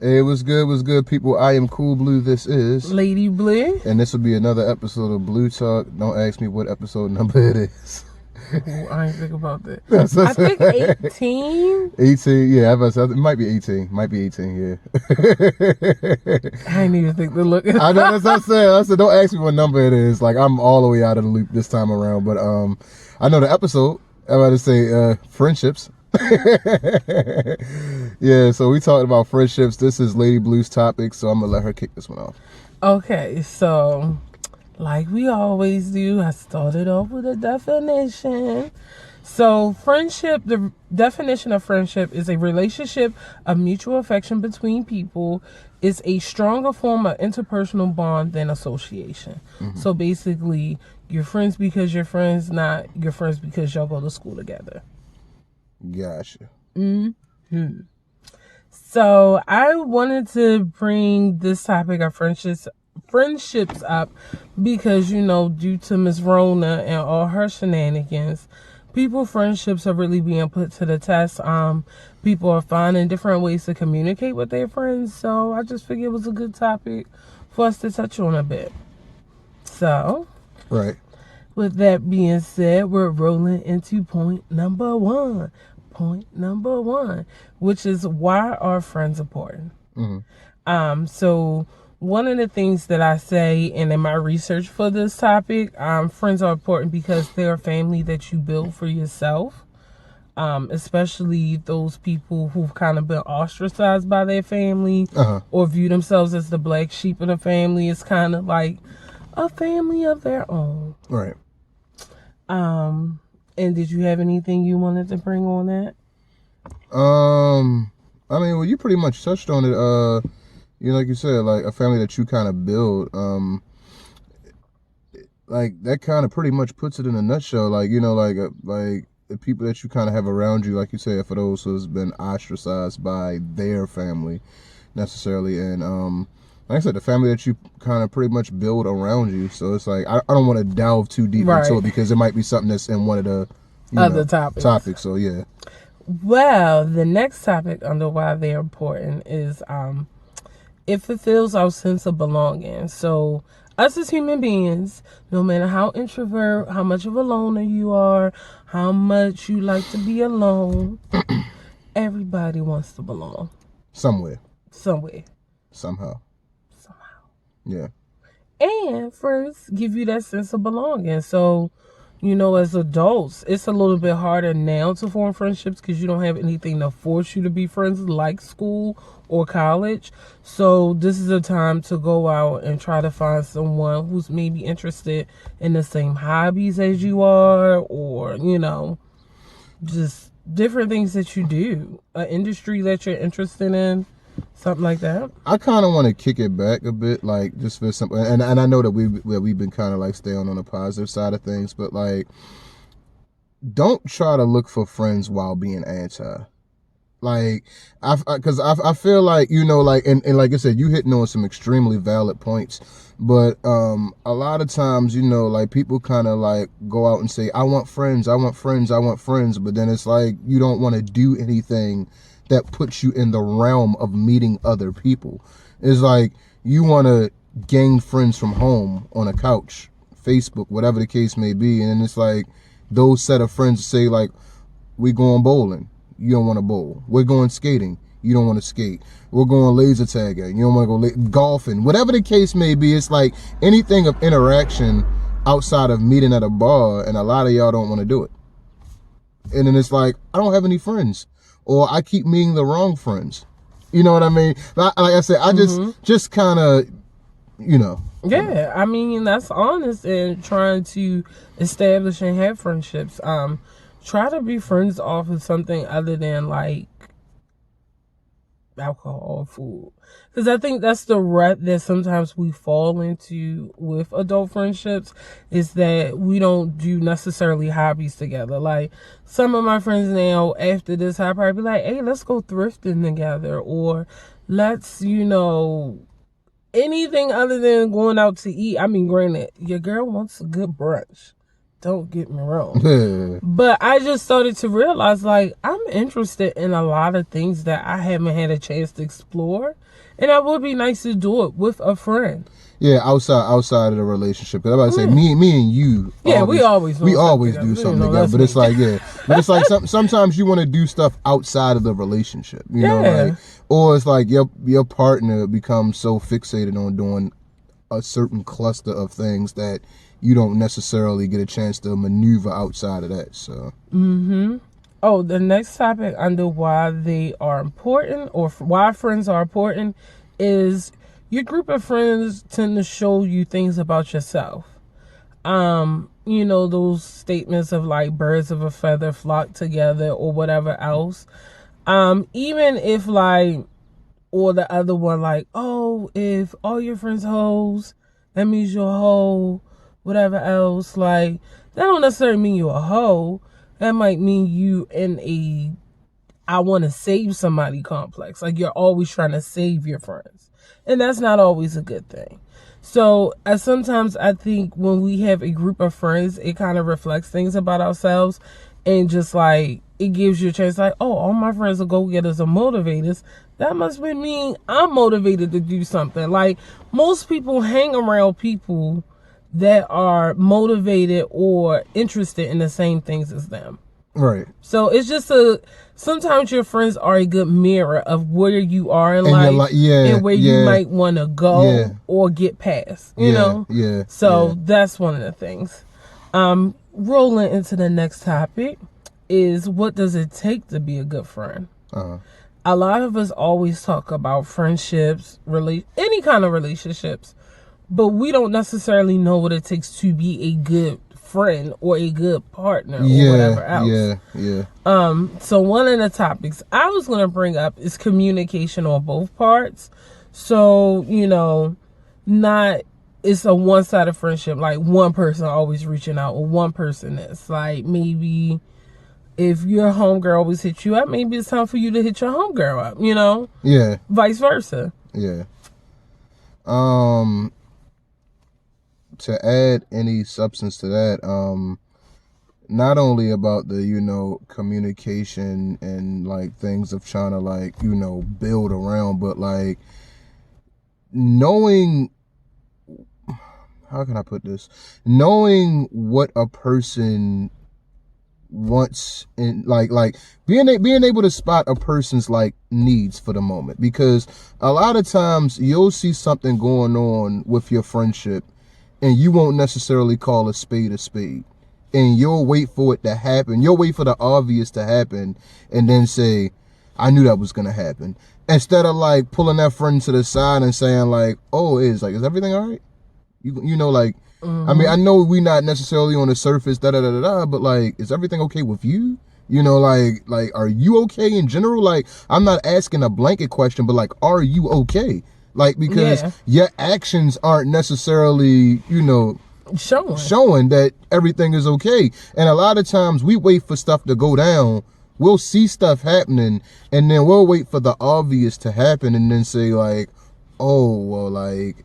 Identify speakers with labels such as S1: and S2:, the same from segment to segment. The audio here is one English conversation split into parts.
S1: It was good, people. I am Cool Blue. This is
S2: Lady Blue.
S1: And this will be another episode of Blue Talk. Don't ask me what episode number it is.
S2: Ooh, I ain't think about that. I think 18.
S1: 18, yeah. It might be 18. Might be 18, yeah.
S2: I didn't even think to look.
S1: I know, that's what I said. I said, don't ask me what number it is. Like, I'm all the way out of the loop this time around. But I know the episode. I'm about to say friendships. Yeah, so we talked about friendships. This is Lady Blue's topic, so I'm gonna let her kick this one off.
S2: Okay, so like we always do, I started off with a definition. So friendship, the definition of friendship is a relationship of mutual affection between people. It's a stronger form of interpersonal bond than association. Mm-hmm. So basically, you're friends because you're friends, not you're friends because y'all go to school together.
S1: Gotcha.
S2: Mm-hmm. So I wanted to bring this topic of friendships up because, you know, due to Miss Rona and all her shenanigans, friendships are really being put to the test. People are finding different ways to communicate with their friends. So I just figured it was a good topic for us to touch on a bit. So,
S1: right.
S2: With that being said, we're rolling into point number one. Point number one, which is why are friends important? Mm-hmm. So one of the things that I say, and in my research for this topic, friends are important because they're a family that you build for yourself. Especially those people who've kind of been ostracized by their family or view themselves as the black sheep of the family. It's kind of like a family of their own.
S1: Right.
S2: And did you have anything you wanted to bring on that?
S1: I mean, well, you pretty much touched on it. You know, like you said, like a family that you kind of build. Like that kind of pretty much puts it in a nutshell. Like, you know, like the people that you kind of have around you, like you said, for those who's been ostracized by their family, necessarily, and like I said, the family that you kind of pretty much build around you. So it's like I don't want to delve too deep into it because it might be something that's in one of the
S2: other topics.
S1: So yeah.
S2: Well, the next topic under why they're important is it fulfills our sense of belonging. So us as human beings, no matter how introvert, how much of a loner you are, how much you like to be alone, everybody wants to belong.
S1: Somewhere.
S2: Somehow.
S1: Yeah.
S2: And friends give you that sense of belonging. So, you know, as adults, it's a little bit harder now to form friendships because you don't have anything to force you to be friends like school or college. So this is a time to go out and try to find someone who's maybe interested in the same hobbies as you are, or, you know, just different things that you do, an industry that you're interested in. Something like that.
S1: I kind of want to kick it back a bit, like just for something. And I know that we've been kind of like staying on the positive side of things, but like, don't try to look for friends while being anti. Like, because I feel like, you know, like, and like I said, you hitting on some extremely valid points, but a lot of times, you know, like people kind of like go out and say, I want friends, but then it's like you don't want to do anything that puts you in the realm of meeting other people. It's like you want to gain friends from home, on a couch, Facebook, whatever the case may be. And it's like those set of friends say like, we going bowling. You don't want to bowl. We're going skating. You don't want to skate. We're going laser tagging. You don't want to go golfing. Whatever the case may be, it's like anything of interaction outside of meeting at a bar, and a lot of y'all don't want to do it. And then it's like, I don't have any friends. Or I keep meeting the wrong friends. You know what I mean? Like I said, I just kind of, you know.
S2: Yeah, I mean, that's honest and trying to establish and have friendships. Try to be friends off of something other than like alcohol or food. Because I think that's the rut that sometimes we fall into with adult friendships, is that we don't do necessarily hobbies together. Like some of my friends now, after this, I'll probably be like, hey, let's go thrifting together, or let's, you know, anything other than going out to eat. I mean, granted, your girl wants a good brunch. Don't get me wrong.
S1: Yeah.
S2: But I just started to realize, like, I'm interested in a lot of things that I haven't had a chance to explore. And it would be nice to do it with a friend.
S1: Yeah, outside of the relationship. 'Cause I'm about to say, me and you.
S2: Yeah, we always
S1: do something together. But it's like, sometimes you want to do stuff outside of the relationship. You know, like, or it's like your partner becomes so fixated on doing a certain cluster of things that you don't necessarily get a chance to maneuver outside of that. So.
S2: Oh, the next topic under why they are important, or why friends are important, is your group of friends tend to show you things about yourself. You know, those statements of like birds of a feather flock together or whatever else. Even if like, or the other one, like, oh, if all your friends hoes, that means you're a hoe, whatever else. Like, that don't necessarily mean you're a hoe. That might mean you in a I want to save somebody complex. Like, you're always trying to save your friends. And that's not always a good thing. So sometimes I think when we have a group of friends, it kind of reflects things about ourselves. And just like, it gives you a chance, like, oh, all my friends are go-getters or motivators. That must mean I'm motivated to do something. Like, most people hang around people that are motivated or interested in the same things as them.
S1: Right.
S2: So it's just sometimes your friends are a good mirror of where you are in life and where you might want to go or get past, you know?
S1: Yeah.
S2: So that's one of the things. Rolling into the next topic is, what does it take to be a good friend? A lot of us always talk about friendships, any kind of relationships, but we don't necessarily know what it takes to be a good friend or a good partner or whatever else. So one of the topics I was going to bring up is communication on both parts. So, you know, not it's a one-sided friendship, like one person always reaching out or one person that's like, maybe if your homegirl always hits you up, maybe it's time for you to hit your homegirl up, you know?
S1: Yeah.
S2: Vice versa.
S1: Yeah. To add any substance to that, not only about the, you know, communication and like things of trying to like, you know, build around, but like knowing, how can I put this? Knowing what a person wants, and like being able to spot a person's like needs for the moment, because a lot of times you'll see something going on with your friendship and you won't necessarily call a spade, and you'll wait for it to happen. You'll wait for the obvious to happen and then say, I knew that was gonna happen, instead of like pulling that friend to the side and saying like, oh, is everything all right? You know, like, I mean, I know we not necessarily on the surface, but like, is everything okay with you? You know, like, are you okay in general? Like, I'm not asking a blanket question, but like, are you okay? Like, because your actions aren't necessarily, you know, showing that everything is okay. And a lot of times we wait for stuff to go down. We'll see stuff happening and then we'll wait for the obvious to happen and then say like, oh, well, like,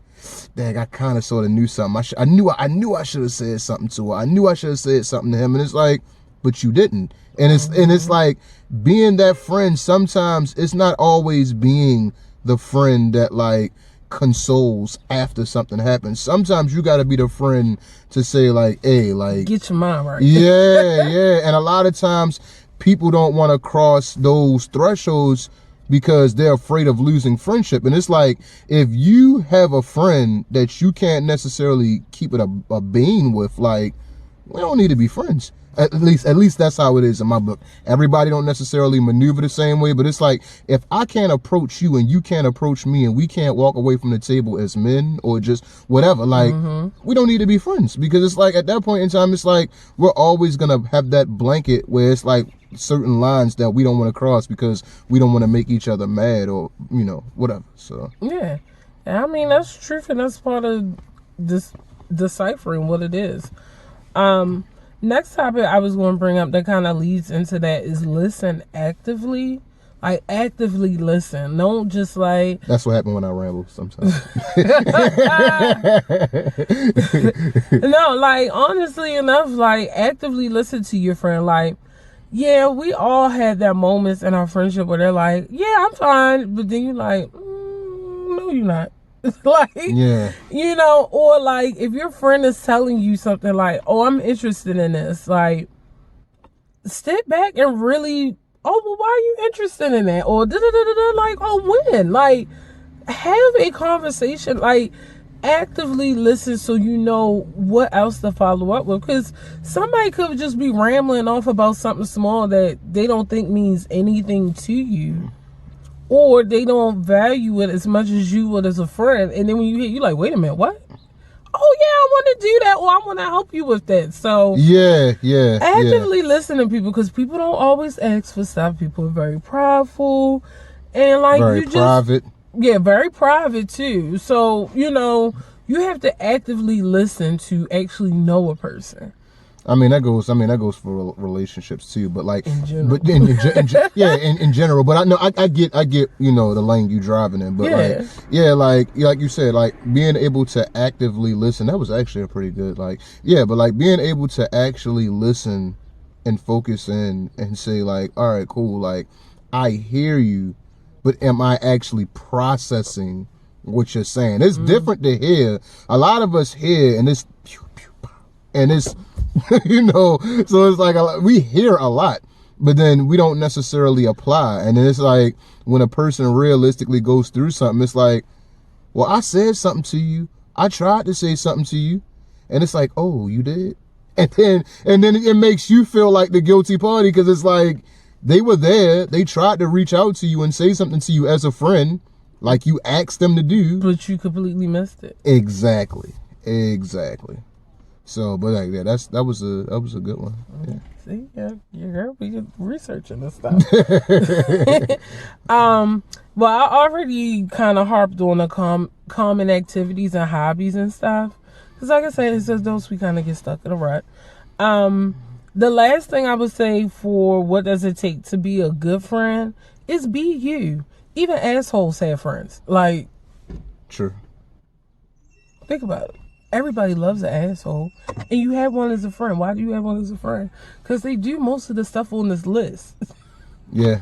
S1: dang, I kind of sort of knew something. I knew I should have said something to her. I knew I should have said something to him. And it's like, but you didn't. And it's like, being that friend, sometimes it's not always being the friend that like consoles after something happens. Sometimes you got to be the friend to say like, hey, like,
S2: get your mind right.
S1: Yeah. And a lot of times people don't want to cross those thresholds because they're afraid of losing friendship. And it's like, if you have a friend that you can't necessarily keep it a bean with, like, we don't need to be friends. At least that's how it is in my book. Everybody don't necessarily maneuver the same way, but it's like, if I can't approach you and you can't approach me and we can't walk away from the table as men or just whatever, like, we don't need to be friends. Because it's like, at that point in time, it's like, we're always going to have that blanket where it's like certain lines that we don't want to cross because we don't want to make each other mad or, you know, whatever. So
S2: yeah, I mean, that's truth, and that's part of this deciphering what it is. Next topic I was going to bring up that kind of leads into that is listen actively Like, actively listen. Don't just like...
S1: That's what happened when I ramble sometimes.
S2: No, like, honestly enough, like, actively listen to your friend. Like, yeah, we all had that moments in our friendship where they're like, yeah, I'm fine. But then you're like, no, you're not. Like,
S1: yeah.
S2: You know, or like, if your friend is telling you something like, oh, I'm interested in this, like, step back and really... oh, well, why are you interested in that? Or da-da-da-da-da, like, oh, when? Like, have a conversation. Like, actively listen so you know what else to follow up with. Because somebody could just be rambling off about something small that they don't think means anything to you. Or they don't value it as much as you would as a friend. And then when you hear, you're like, wait a minute, what? Oh yeah, I want to do that, or I want to help you with that. So actively listen to people, because people don't always ask for stuff. People are very prideful, and like
S1: very private.
S2: Very private too. So you know, you have to actively listen to actually know a person.
S1: I mean that goes for relationships too, but like
S2: in general.
S1: But in general. But I know I get you know the lane you driving in, but like you said, like being able to actively listen, that was actually a pretty good but like being able to actually listen and focus in and say like, all right, cool, like I hear you, but am I actually processing what you're saying? It's different to hear. A lot of us hear and it's you know, so it's like we hear a lot, but then we don't necessarily apply. And then it's like when a person realistically goes through something, it's like, well, I said something to you, I tried to say something to you, and it's like, oh, you did? And then it makes you feel like the guilty party, because it's like they were there, they tried to reach out to you and say something to you as a friend, like you asked them to do,
S2: but you completely missed it.
S1: Exactly. So, but like that was a good one. Yeah.
S2: See, you heard me researching this stuff. Well, I already kind of harped on the common activities and hobbies and stuff, because like I said, it's just those we kind of get stuck in a rut. The last thing I would say for what does it take to be a good friend is be you. Even assholes have friends. Like,
S1: true.
S2: Think about it. Everybody loves an asshole, and you have one as a friend. Why do you have one as a friend? Because they do most of the stuff on this list.
S1: Yeah.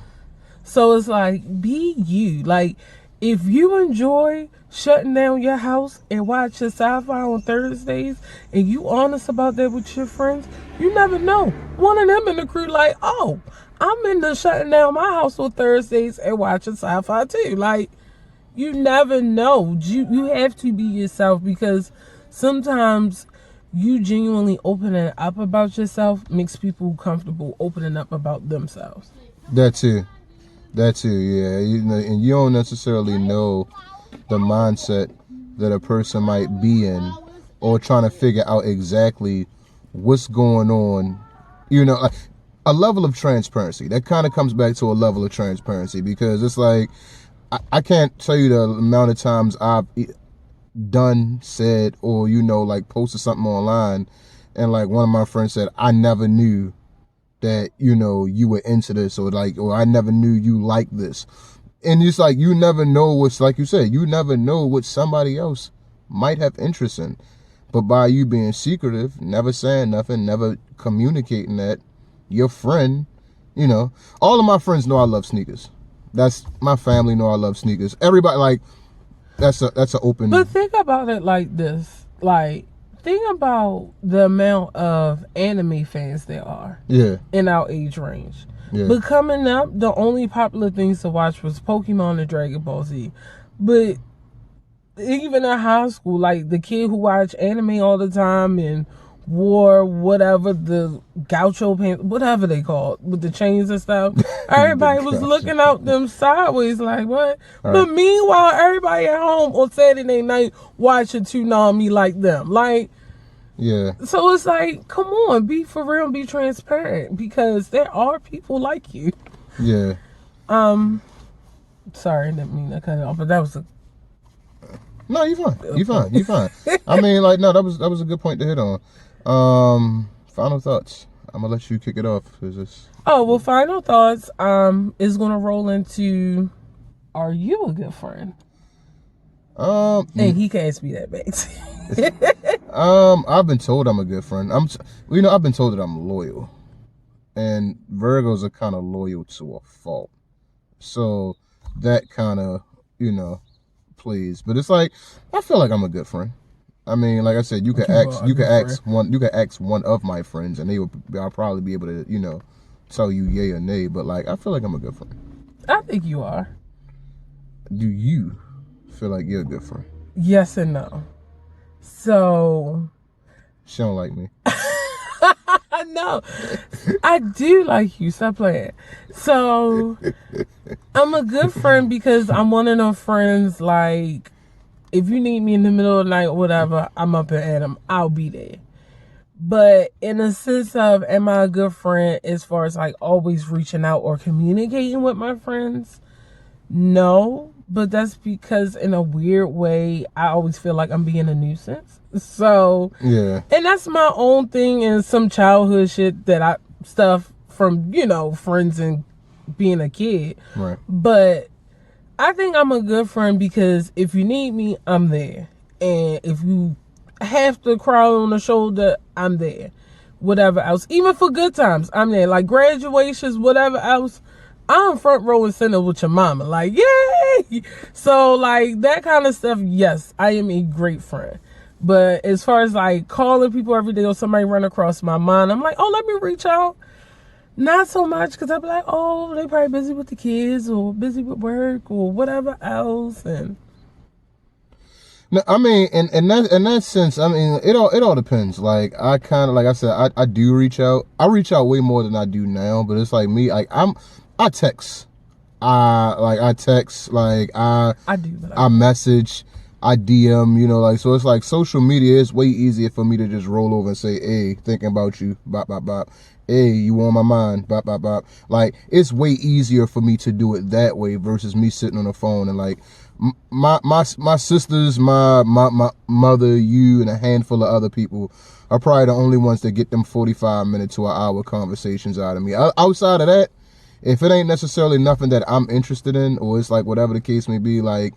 S2: So it's like, be you. Like, if you enjoy shutting down your house and watch your sci-fi on Thursdays, and you honest about that with your friends, you never know. One of them in the crew like, oh, I'm into shutting down my house on Thursdays and watching sci-fi too. Like, you never know. You have to be yourself, because sometimes you genuinely opening up about yourself makes people comfortable opening up about themselves.
S1: That too, yeah. You know, and you don't necessarily know the mindset that a person might be in, or trying to figure out exactly what's going on. You know, like a level of transparency. That kind of comes back to a level of transparency, because it's like I can't tell you the amount of times I've done, said, or you know, like posted something online, and like one of my friends said, I never knew that, you know, you were into this, or I never knew you liked this. And it's like, you never know what's, like you said, you never know what somebody else might have interest in. But by you being secretive, never saying nothing, never communicating that, your friend, you know, all of my friends know I love sneakers. That's my family know I love sneakers. Everybody, like, that's an open.
S2: But think about it like this. Like, think about the amount of anime fans there are.
S1: Yeah.
S2: In our age range.
S1: Yeah.
S2: But coming up, the only popular things to watch was Pokemon and Dragon Ball Z. But even in high school, like the kid who watched anime all the time and wore whatever, the gaucho pants, whatever they called, with the chains and stuff, everybody was looking out them sideways like, what? Right. But meanwhile, everybody at home on Saturday night watching Toonami like them. Like,
S1: yeah. So
S2: it's like, come on, be for real and be transparent, because there are people like you.
S1: Yeah.
S2: Sorry, I didn't mean to cut it off, but that was a...
S1: No, you fine. I mean, like, no, that was a good point to hit on. Final thoughts. I'm gonna let you kick it off.
S2: Oh, well, final thoughts is gonna roll into, are you a good friend? And he can ask me that back.
S1: I've been told I'm a good friend. I've been told that I'm loyal, and Virgos are kind of loyal to a fault. So that kind of, plays. But it's like, I feel like I'm a good friend. I mean, like I said, you could ask one of my friends, and I'll probably be able to, tell you yay or nay. But like, I feel like I'm a good friend.
S2: I think you are.
S1: Do you feel like you're a good friend?
S2: Yes and no. So
S1: she don't like me.
S2: No, I do like you. Stop playing. So I'm a good friend because I'm one of those friends, like, if you need me in the middle of the night or whatever, I'm up and at 'em. I'll be there. But in a sense of, am I a good friend as far as like always reaching out or communicating with my friends? No, but that's because in a weird way, I always feel like I'm being a nuisance. So,
S1: yeah.
S2: And that's my own thing and some childhood shit stuff from, friends and being a kid.
S1: Right.
S2: But I think I'm a good friend because if you need me, I'm there. And if you have to cry on the shoulder, I'm there. Whatever else. Even for good times, I'm there. Like graduations, whatever else, I'm front row and center with your mama. Like, yay! So, like, that kind of stuff, yes, I am a great friend. But as far as, like, calling people every day or somebody run across my mind, I'm like, oh, let me reach out. Not so much, because I'll be like, oh, they probably busy with the kids or busy with work or whatever else. And
S1: no, I mean, in that sense, I mean, it all depends. Like, I kind of, like I said, I do reach out. I reach out way more than I do now, but it's like me, like, I text. I text, like, I message, I DM, like, so it's like social media is way easier for me to just roll over and say, hey, thinking about you, bop, bop, bop. Hey, you on my mind, bop, bop, bop. Like, it's way easier for me to do it that way versus me sitting on the phone and like, my sisters, my mother, you, and a handful of other people are probably the only ones that get them 45 minute to an hour conversations out of me. Outside of that, if it ain't necessarily nothing that I'm interested in, or it's like whatever the case may be, like,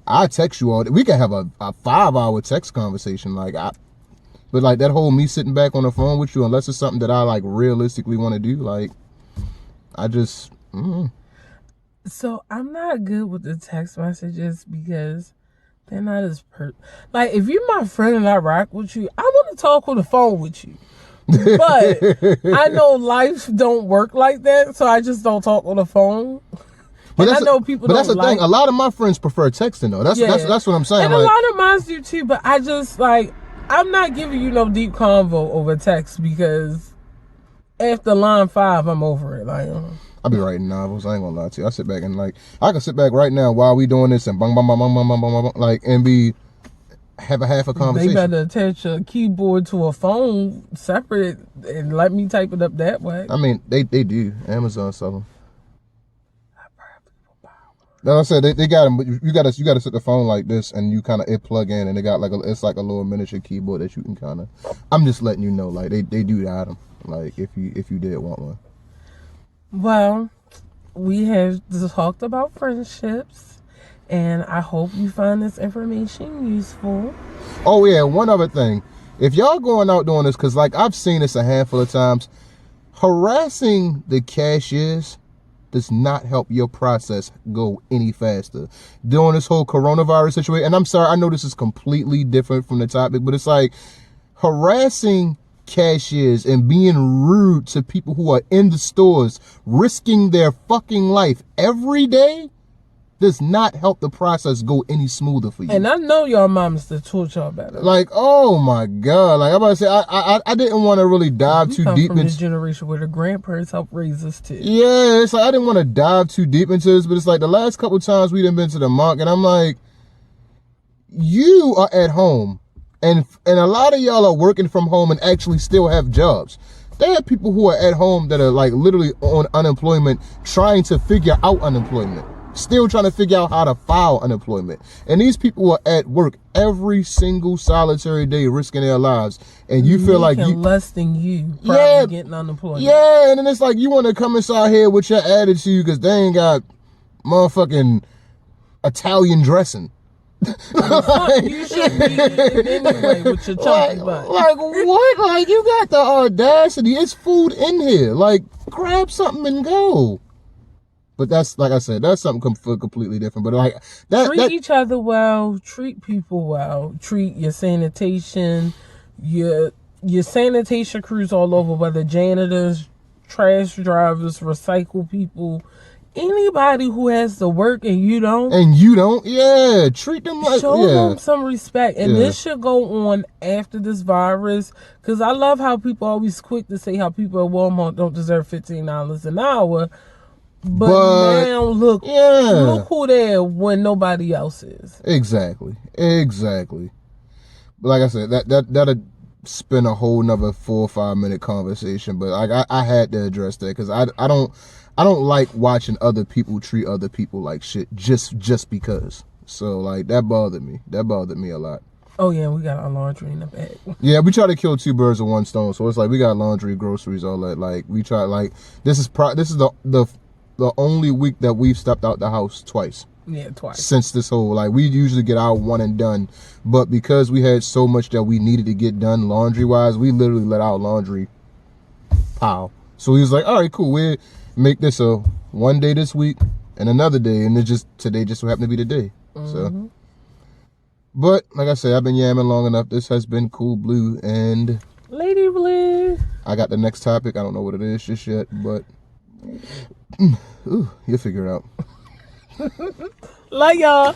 S1: I text you all. We can have a 5-hour text conversation. But like that whole me sitting back on the phone with you, unless it's something that I like realistically want to do, like, I just.
S2: So I'm not good with the text messages because they're not as like, if you're my friend and I rock with you, I want to talk on the phone with you. But I know life don't work like that, so I just don't talk on the phone. But I know people.
S1: But that's the thing. A lot of my friends prefer texting though. That's what I'm saying.
S2: And
S1: like,
S2: a lot of mine do too. But I just like, I'm not giving you no deep convo over text because after line 5, I'm over it. Like,
S1: I'll be writing novels. I ain't gonna lie to you. I sit back and like, I can sit back right now while we doing this and bang, bang, bang, bang, bang, bang, bang, like, and have a half a conversation.
S2: They better attach a keyboard to a phone separate and let me type it up that way.
S1: I mean, they do. Amazon sell them. Like I said, they got them, but you gotta set the phone like this, and you kind of plug in, and they got like it's like a little miniature keyboard that you can kind of. I'm just letting you know, like they do got them. Like if you did want one.
S2: Well, we have talked about friendships, and I hope you find this information useful.
S1: Oh yeah, one other thing. If y'all going out doing this, because like I've seen this a handful of times, harassing the cashiers does not help your process go any faster. During this whole coronavirus situation, and I'm sorry, I know this is completely different from the topic, but it's like harassing cashiers and being rude to people who are in the stores, risking their fucking life every day, does not help the process go any smoother for you.
S2: And I know y'all moms that taught y'all better.
S1: Like, oh my God. Like, I'm about to say, I didn't want to really dive too deep into this
S2: generation where the grandparents helped raise us too.
S1: Yeah, it's like, I didn't want to dive too deep into this, but it's like the last couple of times we done been to the market, and I'm like, you are at home, and a lot of y'all are working from home and actually still have jobs. There are people who are at home that are like literally on unemployment, trying to figure out unemployment. still trying to figure out how to file unemployment. And these people are at work every single solitary day risking their lives. And you feel like you
S2: less than you probably getting unemployment.
S1: Yeah, and then it's like you want to come inside here with your attitude because they ain't got motherfucking Italian dressing.
S2: You should be anyway with your chunky butt.
S1: Like what? Like you got the audacity. It's food in here. Like grab something and go. But that's, like I said, that's something completely different. But like
S2: treat each other well, treat people well, treat your sanitation, your sanitation crews all over, whether janitors, trash drivers, recycle people. Anybody who has to work and you don't,
S1: treat them like
S2: show them some respect. And this should go on after this virus, because I love how people always quick to say how people at Walmart don't deserve $15 an hour, but now look who there when nobody else is.
S1: Exactly. But like I said, that'll spend a whole nother 4 or 5 minute conversation. But like I had to address that because I don't like watching other people treat other people like shit just because. So like that bothered me a lot.
S2: Oh yeah, we got our laundry in the bag.
S1: Yeah, we try to kill 2 birds with 1 stone. So it's like we got laundry, groceries, all that. Like we try, like this is the only week that we've stepped out the house twice.
S2: Yeah, twice.
S1: Since this whole, like, we usually get our one and done, but because we had so much that we needed to get done laundry wise, we literally let our laundry pile. So he was like, all right, cool, we'll make this a 1 day this week and another day, and today just so happened to be the day. So, but like I said, I've been yamming long enough. This has been Cool Blue and
S2: Lady Blue.
S1: I got the next topic. I don't know what it is just yet, but ooh, you'll figure it out.
S2: Love y'all.